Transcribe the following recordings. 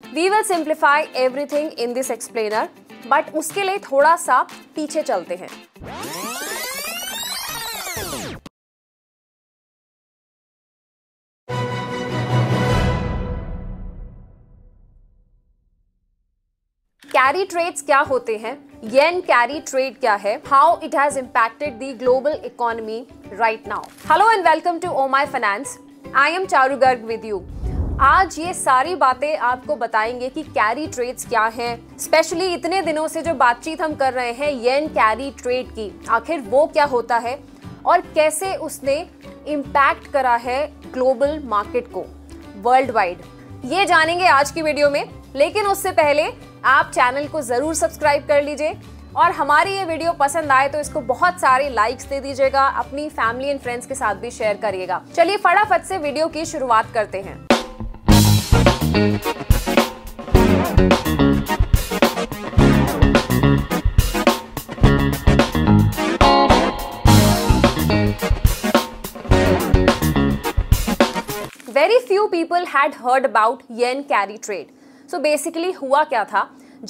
We will simplify everything in this explainer, but उसके लिए थोड़ा सा पीछे चलते हैं। कैरी ट्रेड्स क्या होते हैं, येन कैरी ट्रेड क्या है, how it has impacted the global economy right now. Hello and welcome to oh my finance. I am Charu Garg with you. आज ये सारी बातें आपको बताएंगे कि कैरी ट्रेड्स क्या हैं, स्पेशली इतने दिनों से जो बातचीत हम कर रहे हैं येन कैरी ट्रेड की, आखिर वो क्या होता है और कैसे उसने इम्पैक्ट करा है ग्लोबल मार्केट को वर्ल्ड वाइड, ये जानेंगे आज की वीडियो में। लेकिन उससे पहले आप चैनल को जरूर सब्सक्राइब कर लीजिए और हमारी ये वीडियो पसंद आए तो इसको बहुत सारे लाइक्स दे दीजिएगा, अपनी फैमिली एंड फ्रेंड्स के साथ भी शेयर करिएगा। चलिए फटाफट से वीडियो की शुरुआत करते हैं। Very few people had heard about yen carry trade. So basically हुआ क्या था?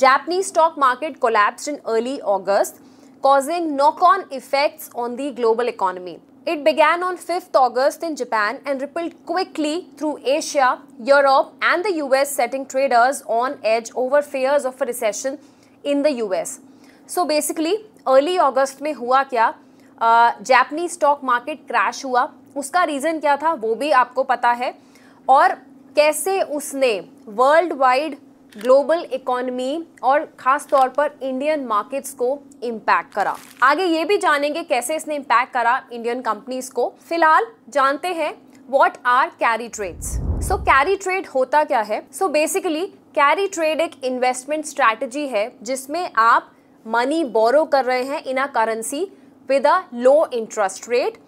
Japanese stock market collapsed in early August, causing knock-on effects on the global economy. It began on 5th August in Japan and rippled quickly through Asia, Europe and the US, setting traders on edge over fears of a recession in the US. So basically early August में हुआ क्या? Japanese stock market crash हुआ। उसका reason क्या था वो भी आपको पता है, और कैसे उसने वर्ल्ड वाइड ग्लोबल इकोनॉमी और खास तौर पर इंडियन मार्केट्स को इम्पैक्ट करा। आगे ये भी जानेंगे कैसे इसने इम्पैक्ट करा इंडियन कंपनीज को। फिलहाल जानते हैं what are carry trades. So carry trade होता क्या है? सो बेसिकली कैरी ट्रेड एक इन्वेस्टमेंट स्ट्रैटेजी है जिसमें आप मनी बोरो कर रहे हैं in a currency with a low interest rate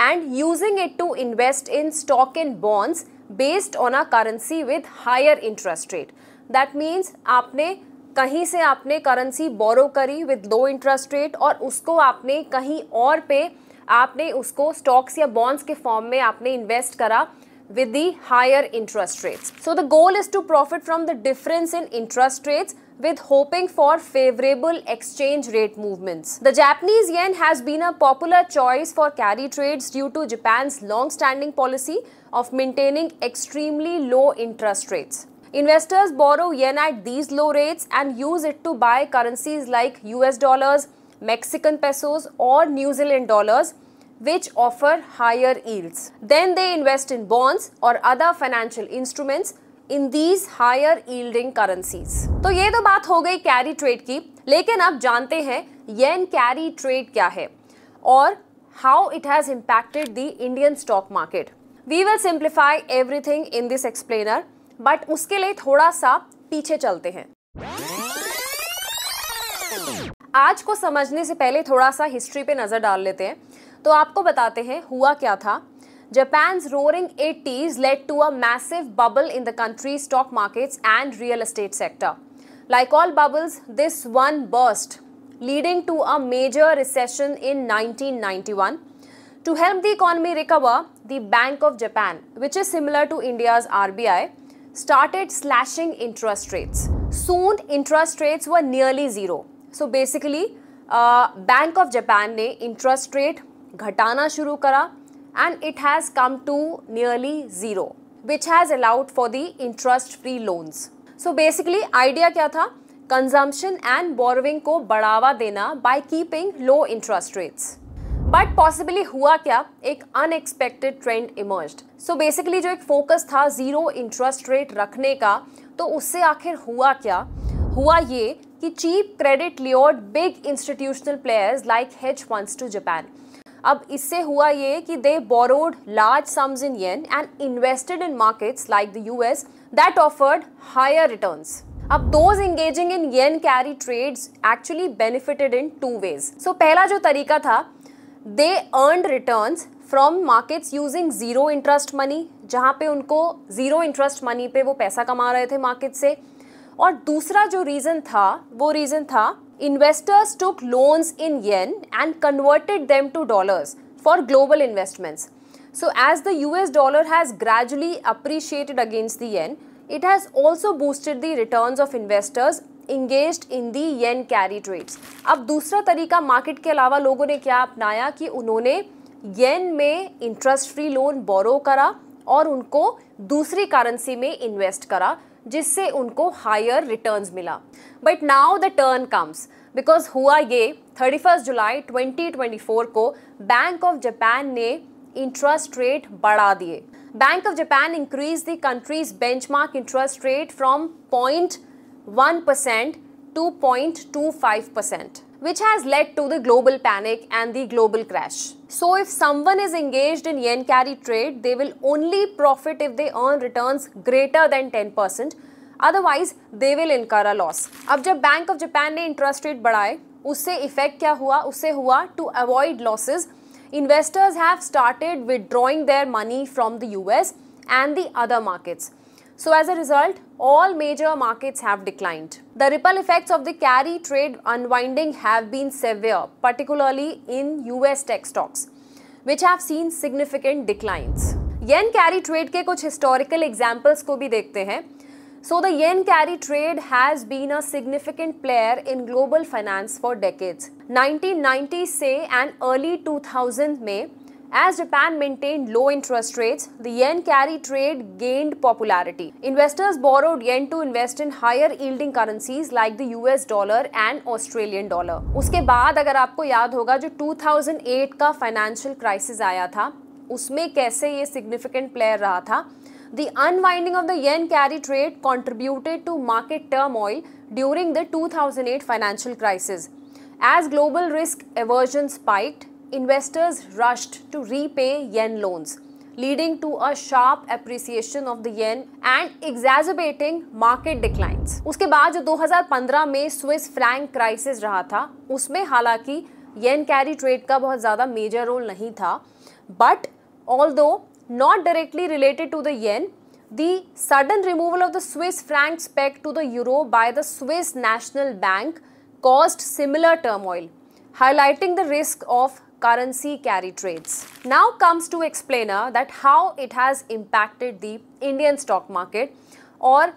and using it to invest in stock and bonds based on a currency with higher interest rate. That means आपने कहीं से आपने करेंसी बोरो करी with low interest rate और उसको आपने कहीं और पे आपने उसको स्टॉक्स या बॉन्ड्स के फॉर्म में आपने इन्वेस्ट करा with the higher interest rates. So the goal is to profit from the difference in interest rates with hoping for favorable exchange rate movements. The Japanese yen has been a popular choice for carry trades due to Japan's long-standing policy of maintaining extremely low interest rates. Investors borrow yen at these low rates and use it to buy currencies like US dollars, Mexican pesos or New Zealand dollars, which offer higher yields. Then they invest in bonds or other financial instruments in these higher yielding currencies. तो ये तो बात हो गई carry trade की, लेकिन अब जानते हैं येन कैरी ट्रेड क्या है और how it has impacted the Indian stock market. We will simplify everything in this explainer, but उसके लिए थोड़ा सा पीछे चलते हैं। आज को समझने से पहले थोड़ा सा हिस्ट्री पे नजर डाल लेते हैं। तो आपको बताते हैं हुआ क्या था। Japan's roaring 80s led to a massive bubble in the country's stock markets and real estate sector. Like all bubbles, this one burst, leading to a major recession in 1991. To help the economy recover, the Bank of Japan, which is similar to India's RBI, started slashing interest rates. Soon, interest rates were nearly zero. So basically, Bank of Japan ने interest rate घटाना शुरू करा and it has come to nearly zero, which has allowed for the interest-free loans. So basically idea क्या था? Consumption and borrowing को बढ़ावा देना by keeping low interest rates. But possibly हुआ क्या? एक unexpected trend emerged. So basically जो एक focus था zero interest rate रखने का, तो उससे आखिर हुआ क्या? हुआ ये कि cheap credit lured big institutional players like hedge funds to Japan. अब इससे हुआ ये कि they borrowed large sums in yen and invested in markets like the US that offered higher returns. अब those engaging in yen carry trades actually benefited in two ways. So पहला जो तरीका था, they earned returns from markets using zero interest money, जहाँ पे उनको zero interest money पे वो पैसा कमा रहे थे मार्केट से। और दूसरा जो रीज़न था वो रीज़न था investors took loans in yen and converted them to dollars for global investments. So as the US dollar has gradually appreciated against the yen, It has also boosted the returns of investors engaged in the yen carry trades. अब दूसरा तरीका market के अलावा लोगों ने क्या अपनाया कि उन्होंने येन में इंटरेस्ट फ्री लोन बोरो करा और उनको दूसरी करेंसी में इन्वेस्ट करा, जिससे उनको हायर रिटर्न्स मिला. But now the turn comes, because हुआ ये 31 जुलाई 2024 को बैंक ऑफ जापान ने इंटरेस्ट रेट बढ़ा दिए. Bank of Japan increase the countries benchmark interest rate from 0.1% to 0.25%, which has led to the global panic and the global crash. So if someone is engaged in yen carry trade, they will only profit if they earn returns greater than 10%. Otherwise, they will incur a loss. अब जब bank of Japan ने interest rate बढ़ाए, उससे effect क्या हुआ? उससे हुआ to avoid losses, investors have started withdrawing their money from the US and the other markets. So as a result, all major markets have declined. The ripple effects of the carry trade unwinding have been severe, particularly in US tech stocks, which have seen significant declines. Yen carry trade के कुछ historical examples को भी देखते हैं. So the yen carry trade has been a significant player in global finance for decades. 1990 से and early 2000 में, as Japan maintained low interest rates, the yen carry trade gained popularity. Investors borrowed yen to invest in higher yielding currencies like the US dollar and Australian dollar. उसके बाद अगर आपको याद होगा जो 2008 का फाइनेंशियल क्राइसिस आया था, उसमें कैसे ये सिग्निफिकेंट प्लेयर रहा था. The unwinding of the yen carry trade contributed to market turmoil during the 2008 financial crisis. As global risk aversion spiked, investors rushed to repay yen loans, leading to a sharp appreciation of the yen and exacerbating market declines. उसके बाद जो 2015 में Swiss franc crisis रहा था, उसमें हालांकि yen carry trade का बहुत ज़्यादा मेजर रोल नहीं था, but although not directly related to the yen, the sudden removal of the Swiss franc peg to the euro by the Swiss National Bank caused similar turmoil, highlighting the risk of currency carry trades. Now comes to explainer that how it has impacted the Indian stock market, और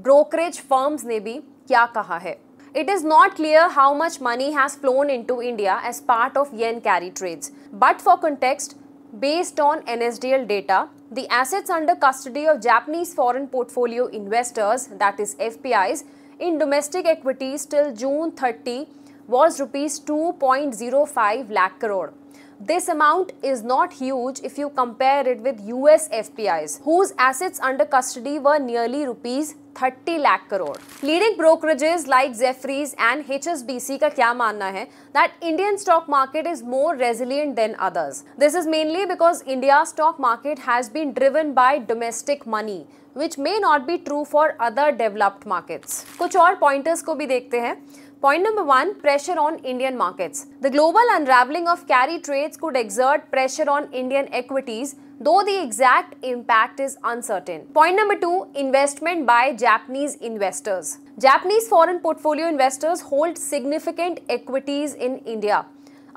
brokerage firms ने भी क्या कहा है. It is not clear how much money has flown into India as part of yen carry trades, but for context, based on NSDL data, the assets under custody of Japanese foreign portfolio investors, that is FPIs, in domestic equities till June 30 was rupees 2.05 lakh crore. This amount is not huge if you compare it with US FPIs, whose assets under custody were nearly rupees 30 lakh crore. Leading brokerages like Jefferies and HSBC का क्या मानना है that Indian stock market is more resilient than others. This is mainly because India's stock market has been driven by domestic money, which may not be true for other developed markets. कुछ और pointers को भी देखते हैं. Point number 1, pressure on Indian markets. The global unraveling of carry trades could exert pressure on Indian equities, though the exact impact is uncertain. Point number 2, investment by Japanese investors. Japanese foreign portfolio investors hold significant equities in India.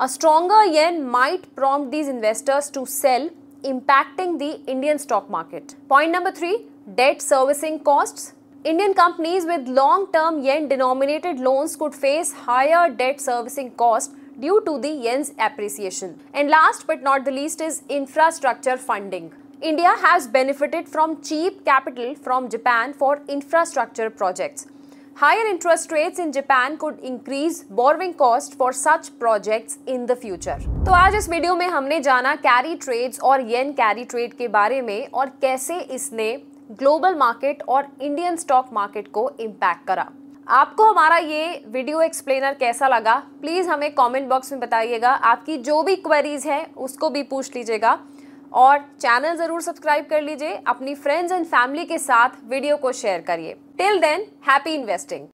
A stronger yen might prompt these investors to sell, impacting the Indian stock market. Point number 3, debt servicing costs. Indian companies with long-term yen-denominated loans could face higher debt servicing costs due to the yen's appreciation. And last but not the least is infrastructure funding. India has benefited from cheap capital from Japan for infrastructure projects. Higher interest rates in Japan could increase borrowing cost for such projects in the future. तो आज इस video में हमने जाना carry trades और येन carry trade के बारे में और कैसे इसने ग्लोबल मार्केट और इंडियन स्टॉक मार्केट को इम्पैक्ट करा. आपको हमारा ये वीडियो एक्सप्लेनर कैसा लगा प्लीज़ हमें कमेंट बॉक्स में बताइएगा. आपकी जो भी क्वेरीज है उसको भी पूछ लीजिएगा और चैनल ज़रूर सब्सक्राइब कर लीजिए. अपनी फ्रेंड्स एंड फैमिली के साथ वीडियो को शेयर करिए. Till than happy investing.